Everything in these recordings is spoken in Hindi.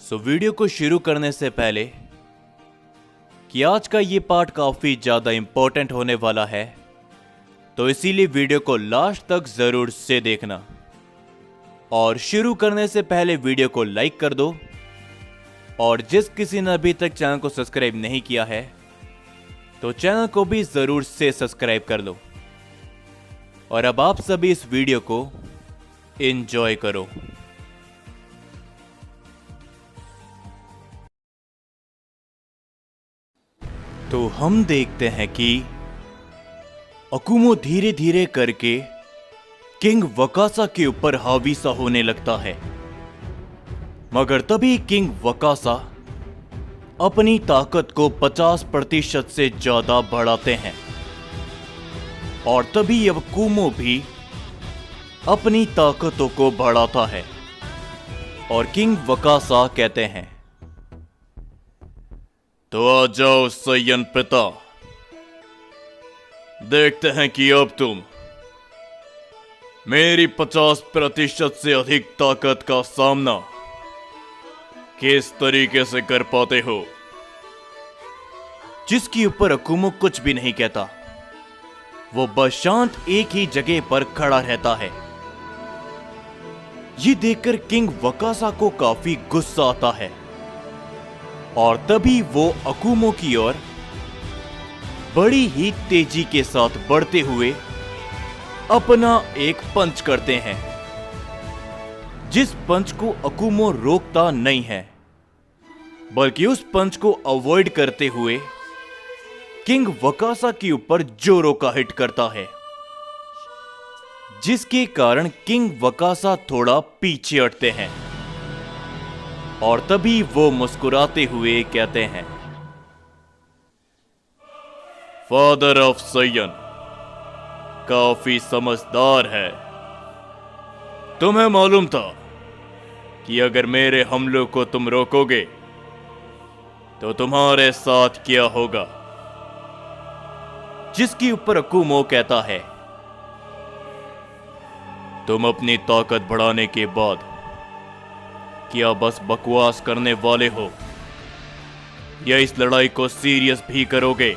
वीडियो को शुरू करने से पहले कि आज का ये पार्ट काफी ज्यादा इंपॉर्टेंट होने वाला है, तो इसीलिए वीडियो को लास्ट तक जरूर से देखना। और शुरू करने से पहले वीडियो को लाइक कर दो, और जिस किसी ने अभी तक चैनल को सब्सक्राइब नहीं किया है तो चैनल को भी जरूर से सब्सक्राइब कर लो। और अब आप सभी इस वीडियो को एंजॉय करो। तो हम देखते हैं कि अकुमो धीरे धीरे करके किंग वकासा के ऊपर हावी सा होने लगता है, मगर तभी किंग वकासा अपनी ताकत को 50% से ज्यादा बढ़ाते हैं। और तभी अकुमो भी अपनी ताकतों को बढ़ाता है और किंग वकासा कहते हैं, तो आ जाओ सैयन पिता, देखते हैं कि अब तुम मेरी 50% से अधिक ताकत का सामना किस तरीके से कर पाते हो। जिसके ऊपर अकुमो कुछ भी नहीं कहता, वो बस शांत एक ही जगह पर खड़ा रहता है। ये देखकर किंग वकासा को काफी गुस्सा आता है और तभी वो अकुमो की ओर बड़ी ही तेजी के साथ बढ़ते हुए अपना एक पंच करते हैं, जिस पंच को अकुमो रोकता नहीं है, बल्कि उस पंच को अवॉइड करते हुए किंग वकासा के ऊपर जोरों का हिट करता है, जिसके कारण किंग वकासा थोड़ा पीछे हटते हैं। और तभी वो मुस्कुराते हुए कहते हैं, फादर ऑफ सैयन काफी समझदार है। तुम्हें मालूम था कि अगर मेरे हमलों को तुम रोकोगे तो तुम्हारे साथ क्या होगा। जिसके ऊपर अकुमो कहता है, तुम अपनी ताकत बढ़ाने के बाद क्या बस बकवास करने वाले हो, या इस लड़ाई को सीरियस भी करोगे।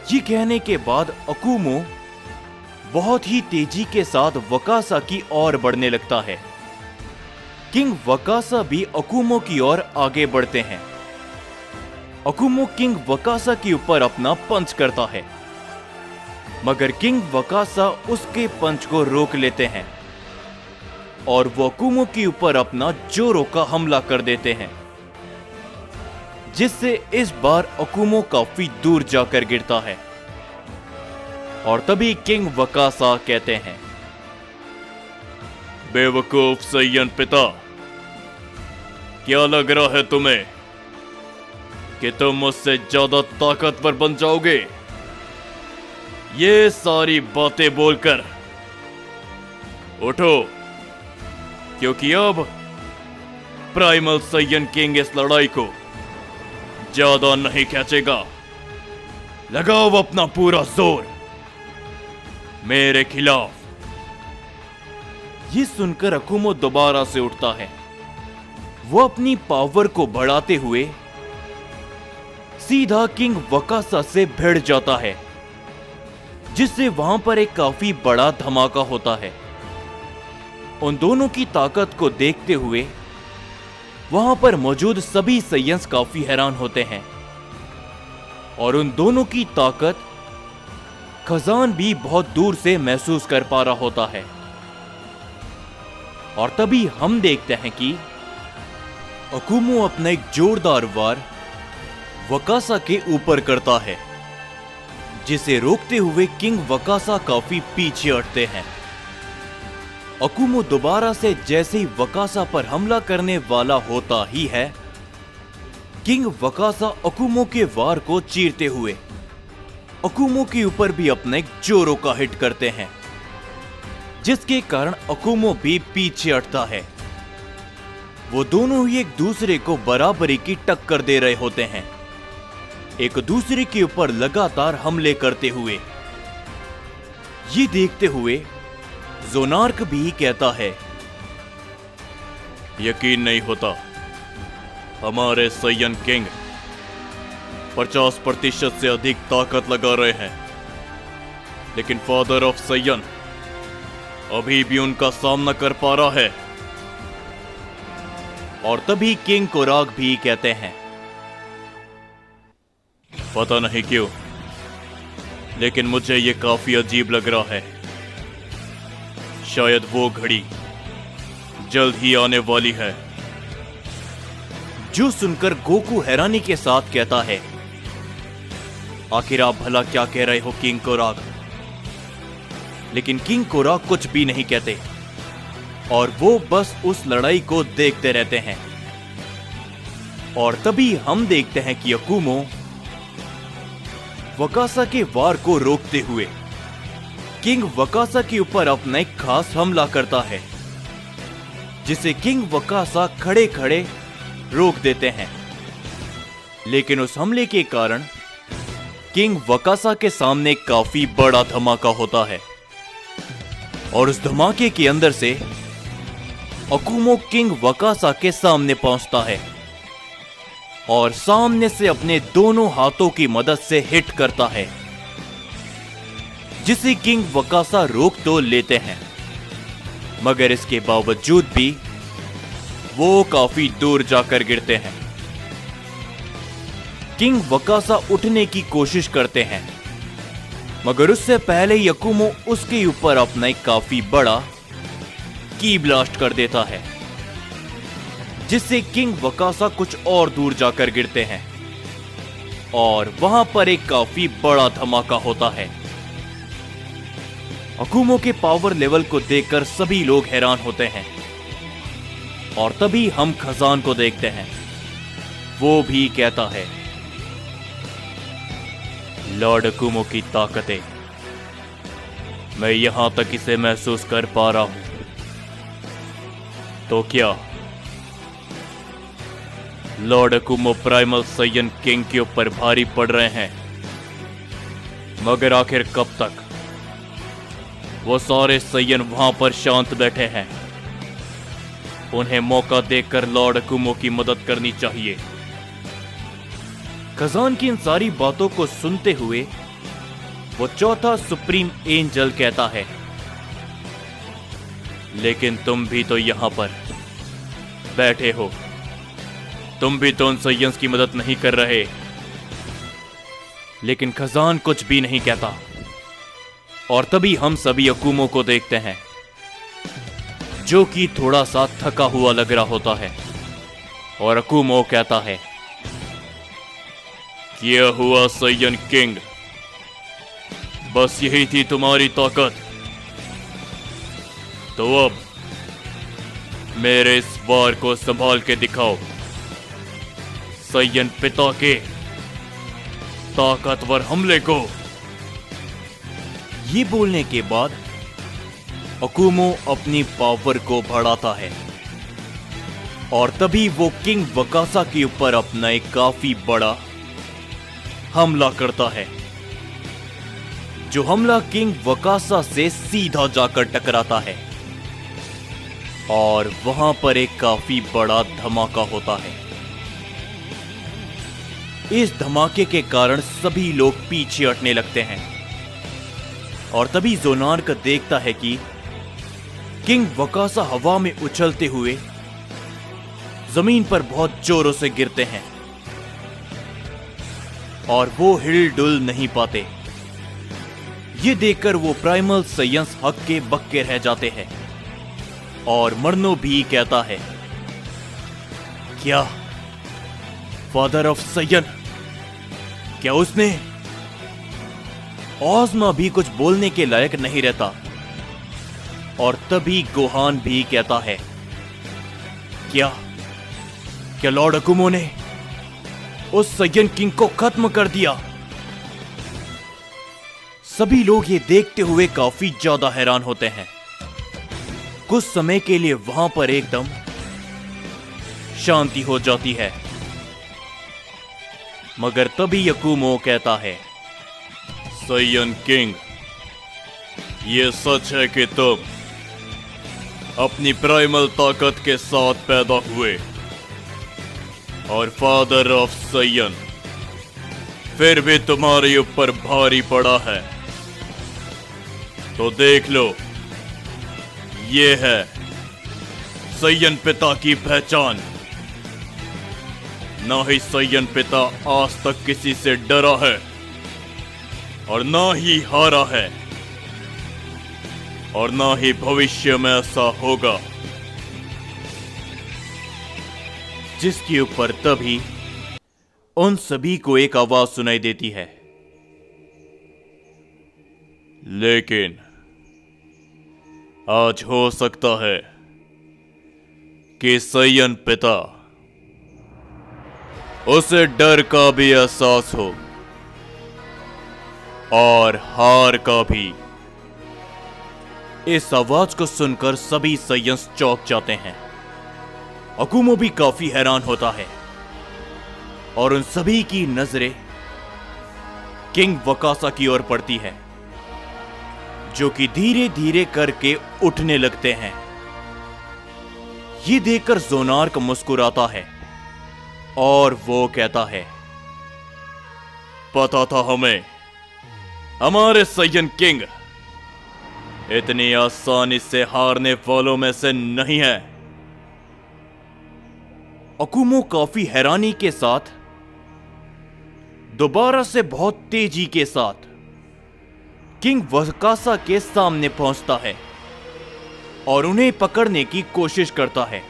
ये कहने के बाद अकुमो बहुत ही तेजी के साथ वकासा की ओर बढ़ने लगता है। किंग वकासा भी अकुमो की ओर आगे बढ़ते हैं। अकुमो किंग वकासा के ऊपर अपना पंच करता है, मगर किंग वकासा उसके पंच को रोक लेते हैं और वो अकुमो के ऊपर अपना जोरों का हमला कर देते हैं, जिससे इस बार अकुमो काफी दूर जाकर गिरता है। और तभी किंग वकासा कहते हैं, बेवकूफ सैयन पिता, क्या लग रहा है तुम्हें कि तुम मुझसे ज्यादा ताकतवर बन जाओगे। ये सारी बातें बोलकर उठो, क्योंकि अब प्राइमल सैयन किंग इस लड़ाई को ज्यादा नहीं खींचेगा। लगाओ अपना पूरा जोर मेरे खिलाफ। ये सुनकर अकुमो दोबारा से उठता है। वो अपनी पावर को बढ़ाते हुए सीधा किंग वकासा से भिड़ जाता है, जिससे वहां पर एक काफी बड़ा धमाका होता है। उन दोनों की ताकत को देखते हुए वहां पर मौजूद सभी सैयन्स काफी हैरान होते हैं, और उन दोनों की ताकत खजान भी बहुत दूर से महसूस कर पा रहा होता है। और तभी हम देखते हैं कि अकुमो अपना एक जोरदार वार वकासा के ऊपर करता है, जिसे रोकते हुए किंग वकासा काफी पीछे हटते हैं। अकुमो दोबारा से जैसे ही वकासा पर हमला करने वाला होता ही है, किंग वकासा अकुमो के वार को चीरते हुए अकुमो के ऊपर भी अपने जोरों का हिट करते हैं, जिसके कारण अकुमो भी पीछे हटता है। वो दोनों ही एक दूसरे को बराबरी की टक्कर दे रहे होते हैं, एक दूसरे के ऊपर लगातार हमले करते हुए। ये देखते हुए जोनार्क भी कहता है, यकीन नहीं होता। हमारे सैयन किंग 50% से अधिक ताकत लगा रहे हैं, लेकिन फादर ऑफ सैयन अभी भी उनका सामना कर पा रहा है। और तभी किंग कोराग भी कहते हैं, पता नहीं क्यों, लेकिन मुझे यह काफी अजीब लग रहा है। शायद वो घड़ी जल्द ही आने वाली है। जो सुनकर गोकू हैरानी के साथ कहता है, आखिर आप भला क्या कह रहे हो किंग कोराग? लेकिन किंग कोराग कुछ भी नहीं कहते और वो बस उस लड़ाई को देखते रहते हैं। और तभी हम देखते हैं कि अकुमो वकासा के वार को रोकते हुए किंग वकासा के ऊपर अपना एक खास हमला करता है, जिसे किंग वकासा खड़े खड़े रोक देते हैं। लेकिन उस हमले के कारण किंग वकासा के सामने काफी बड़ा धमाका होता है और उस धमाके के अंदर से अकुमो किंग वकासा के सामने पहुंचता है और सामने से अपने दोनों हाथों की मदद से हिट करता है, जिसे किंग वकासा रोक तो लेते हैं, मगर इसके बावजूद भी वो काफी दूर जाकर गिरते हैं। किंग वकासा उठने की कोशिश करते हैं, मगर उससे पहले ही अकुमो उसके ऊपर अपना एक काफी बड़ा की ब्लास्ट कर देता है, जिससे किंग वकासा कुछ और दूर जाकर गिरते हैं और वहां पर एक काफी बड़ा धमाका होता है। अकुमो के पावर लेवल को देखकर सभी लोग हैरान होते हैं और तभी हम खजान को देखते हैं। वो भी कहता है, लॉर्ड अकुमो की ताकतें, मैं यहां तक इसे महसूस कर पा रहा हूं। तो क्या लॉर्ड अकुमो प्राइमल सैयन किंग के ऊपर भारी पड़ रहे हैं? मगर आखिर कब तक? वो सारे सैयन वहां पर शांत बैठे हैं। उन्हें मौका देकर लॉर्ड अकुमो की मदद करनी चाहिए। खजान की इन सारी बातों को सुनते हुए वो चौथा सुप्रीम एंजल कहता है, लेकिन तुम भी तो यहां पर बैठे हो, तुम भी तो उन सैयन्स की मदद नहीं कर रहे। लेकिन खजान कुछ भी नहीं कहता और तभी हम सभी अकुमो को देखते हैं, जो कि थोड़ा सा थका हुआ लग रहा होता है। और अकुमो कहता है, क्या हुआ सैयन किंग? बस यही थी तुम्हारी ताकत? तो अब मेरे इस वार को संभाल के दिखाओ। सैयन पिता के ताकतवर हमले को। ये बोलने के बाद अकुमो अपनी पावर को बढ़ाता है और तभी वो किंग वकासा के ऊपर अपना एक काफी बड़ा हमला करता है, जो हमला किंग वकासा से सीधा जाकर टकराता है और वहां पर एक काफी बड़ा धमाका होता है। इस धमाके के कारण सभी लोग पीछे हटने लगते हैं और तभी जोनार्क देखता है कि किंग वकासा हवा में उछलते हुए जमीन पर बहुत जोरों से गिरते हैं और वो हिल डुल नहीं पाते। ये देखकर वो प्राइमल सैयन्स हक्के बक्के रह जाते हैं और मरनो भी कहता है, क्या फादर ऑफ सैयन, क्या उसने? ओज़मा भी कुछ बोलने के लायक नहीं रहता और तभी गोहान भी कहता है, क्या लॉर्ड अकुमो ने उस सैयन किंग को खत्म कर दिया? सभी लोग ये देखते हुए काफी ज्यादा हैरान होते हैं। कुछ समय के लिए वहां पर एकदम शांति हो जाती है, मगर तभी अकुमो कहता है, सैयन किंग, ये सच है कि तुम अपनी प्राइमल ताकत के साथ पैदा हुए और फादर ऑफ सयन फिर भी तुम्हारे ऊपर भारी पड़ा है, तो देख लो, ये है सयन पिता की पहचान। ना ही सयन पिता आज तक किसी से डरा है और ना ही हारा है, और ना ही भविष्य में ऐसा होगा। जिसके ऊपर तभी उन सभी को एक आवाज सुनाई देती है, लेकिन आज हो सकता है कि सयन पिता उसे डर का भी एहसास हो और हार का भी। इस आवाज को सुनकर सभी सयंस चौंक जाते हैं। अकुमो भी काफी हैरान होता है और उन सभी की नजरें किंग वकासा की ओर पड़ती है, जो कि धीरे धीरे करके उठने लगते हैं। ये देखकर जोनार्क मुस्कुराता है और वो कहता है, पता था हमें हमारे सयन किंग इतनी आसानी से हारने वालों में से नहीं है। अकुमो काफी हैरानी के साथ दोबारा से बहुत तेजी के साथ किंग वकासा के सामने पहुंचता है और उन्हें पकड़ने की कोशिश करता है,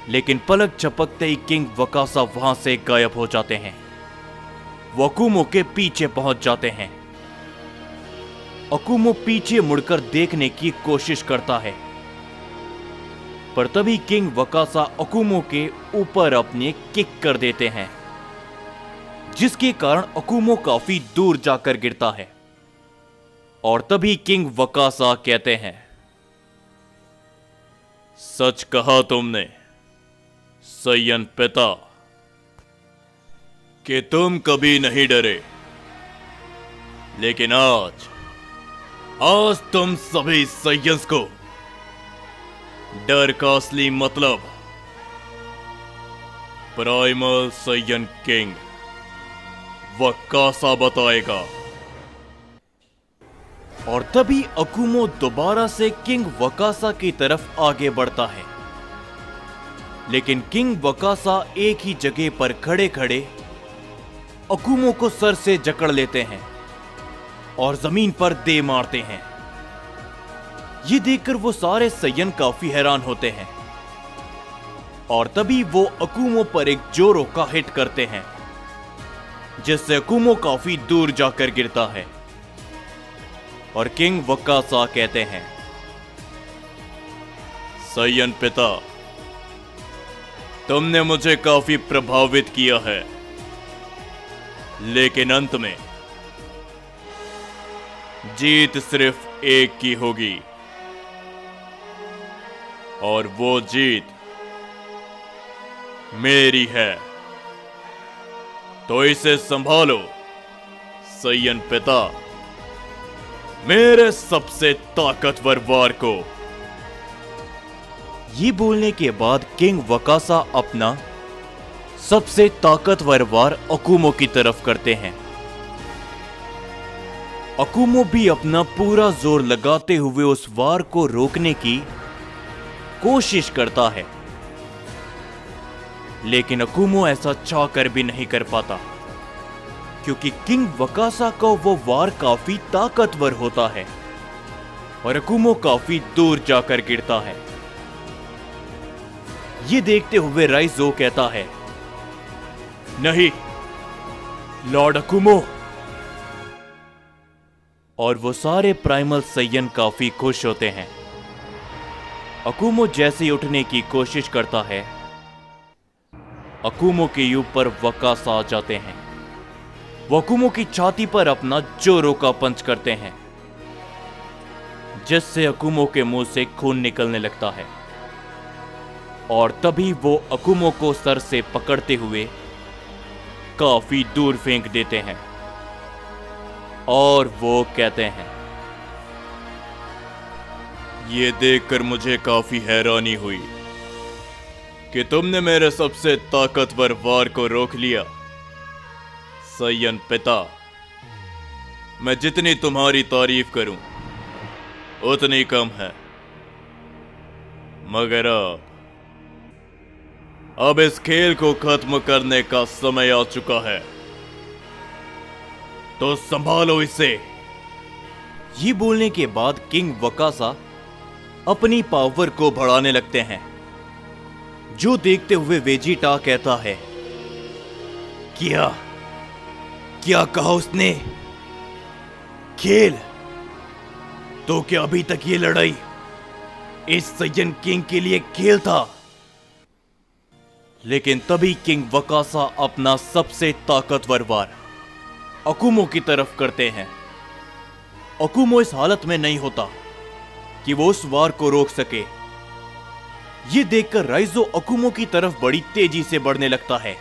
लेकिन पलक झपकते ही किंग वकासा वहां से गायब हो जाते हैं। वो अकुमो के पीछे पहुंच जाते हैं। अकुमो पीछे मुड़कर देखने की कोशिश करता है, पर तभी किंग वकासा अकुमो के ऊपर अपने किक कर देते हैं, जिसके कारण अकुमो काफी दूर जाकर गिरता है। और तभी किंग वकासा कहते हैं, सच कहा तुमने सयन पिता कि तुम कभी नहीं डरे, लेकिन आज तुम सभी सयंस को डर का असली मतलब प्राइमल सयन किंग वकासा बताएगा। और तभी अकुमो दोबारा से किंग वकासा की तरफ आगे बढ़ता है, लेकिन किंग वकासा एक ही जगह पर खड़े खड़े अकुमो को सर से जकड़ लेते हैं और जमीन पर दे मारते हैं। ये देखकर वो सारे सयन काफी हैरान होते हैं और तभी वो अकुमो पर एक जोरो का हिट करते हैं, जिससे अकुमो काफी दूर जाकर गिरता है। और किंग वकासा कहते हैं, सयन पिता, तुमने मुझे काफी प्रभावित किया है, लेकिन अंत में जीत सिर्फ एक की होगी, और वो जीत मेरी है। तो इसे संभालो सयन पिता, मेरे सबसे ताकतवर वार को। ये बोलने के बाद किंग वकासा अपना सबसे ताकतवर वार अकुमो की तरफ करते हैं। अकुमो भी अपना पूरा जोर लगाते हुए उस वार को रोकने की कोशिश करता है, लेकिन अकुमो ऐसा चाहकर भी नहीं कर पाता, क्योंकि किंग वकासा का वो वार काफी ताकतवर होता है और अकुमो काफी दूर जाकर गिरता है। ये देखते हुए राइजो कहता है, नहीं लॉर्ड अकुमो। और वो सारे प्राइमल सयन काफी खुश होते हैं। अकुमो जैसे ही उठने की कोशिश करता है, अकुमो के ऊपर वकासा आ जाते हैं। वो अकुमो की छाती पर अपना जोरो का पंच करते हैं, जिससे अकुमो के मुंह से खून निकलने लगता है। और तभी वो अकुमो को सर से पकड़ते हुए काफी दूर फेंक देते हैं और वो कहते हैं, ये देखकर मुझे काफी हैरानी हुई कि तुमने मेरे सबसे ताकतवर वार को रोक लिया। सैयन पिता, मैं जितनी तुम्हारी तारीफ करूं उतनी कम है। मगर अब इस खेल को खत्म करने का समय आ चुका है, तो संभालो इसे। ये बोलने के बाद किंग वकासा अपनी पावर को बढ़ाने लगते हैं, जो देखते हुए वेजिटा कहता है, क्या कहा उसने? खेल? तो क्या अभी तक ये लड़ाई इस सैयन किंग के लिए खेल था? लेकिन तभी किंग वकासा अपना सबसे ताकतवर वार अकुमो की तरफ करते हैं। अकुमो इस हालत में नहीं होता कि वो उस वार को रोक सके। ये देखकर राइजो अकुमो की तरफ बड़ी तेजी से बढ़ने लगता है,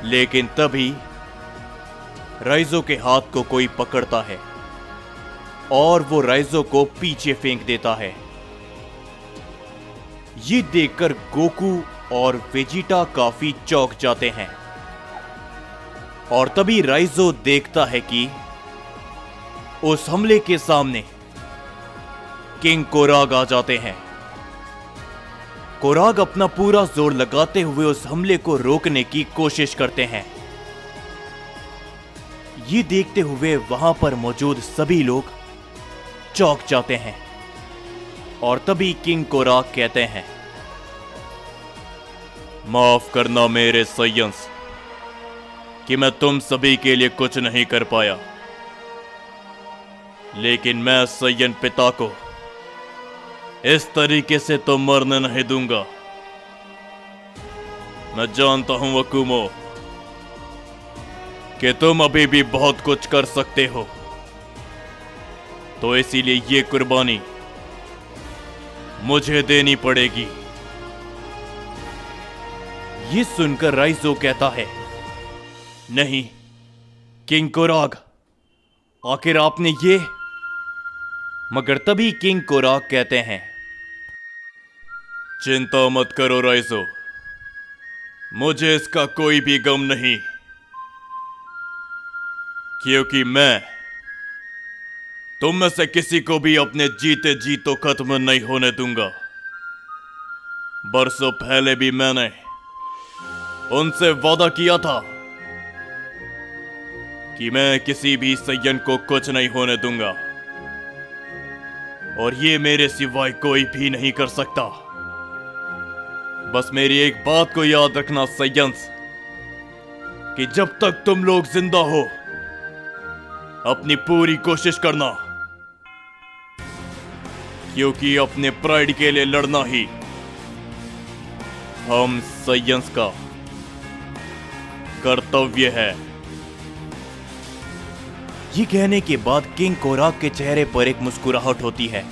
लेकिन तभी राइजो के हाथ को कोई पकड़ता है और वो राइजो को पीछे फेंक देता है। ये देखकर गोकू और वेजिटा काफी चौंक जाते हैं और तभी राइजो देखता है कि उस हमले के सामने किंग कोराग आ जाते हैं। कोराग अपना पूरा जोर लगाते हुए उस हमले को रोकने की कोशिश करते हैं। ये देखते हुए वहां पर मौजूद सभी लोग चौंक जाते हैं और तभी किंग कोराग कहते हैं, माफ करना मेरे सैयंस कि मैं तुम सभी के लिए कुछ नहीं कर पाया, लेकिन मैं सैयन पिता को इस तरीके से तो मरने नहीं दूंगा। मैं जानता हूं अकुमो कि तुम अभी भी बहुत कुछ कर सकते हो, तो इसीलिए ये कुर्बानी मुझे देनी पड़ेगी। ये सुनकर राइजो कहता है, नहीं किंग कोराग, आखिर आपने ये। मगर तभी किंग कोराग कहते हैं, चिंता मत करो राइजो, मुझे इसका कोई भी गम नहीं, क्योंकि मैं तुम में से किसी को भी अपने जीते जी तो खत्म नहीं होने दूंगा। बरसों पहले भी मैंने उनसे वादा किया था कि मैं किसी भी सैयन को कुछ नहीं होने दूंगा, और ये मेरे सिवाय कोई भी नहीं कर सकता। बस मेरी एक बात को याद रखना सैयंस, कि जब तक तुम लोग जिंदा हो अपनी पूरी कोशिश करना, क्योंकि अपने प्राइड के लिए लड़ना ही हम सैयंस का कर्तव्य है। ये कहने के बाद किंग कोराग के चेहरे पर एक मुस्कुराहट होती है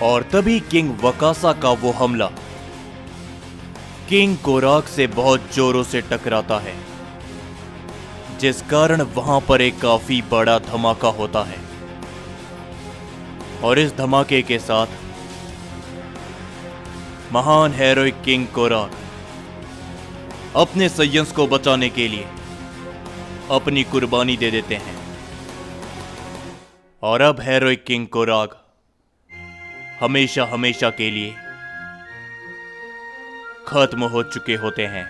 और तभी किंग वकासा का वो हमला किंग कोराग से बहुत जोरों से टकराता है, जिस कारण वहां पर एक काफी बड़ा धमाका होता है। और इस धमाके के साथ महान हेरोइक किंग कोराग अपने सैयंस को बचाने के लिए अपनी कुर्बानी दे देते हैं। और अब हेरोइक किंग कोराग हमेशा हमेशा के लिए खत्म हो चुके होते हैं।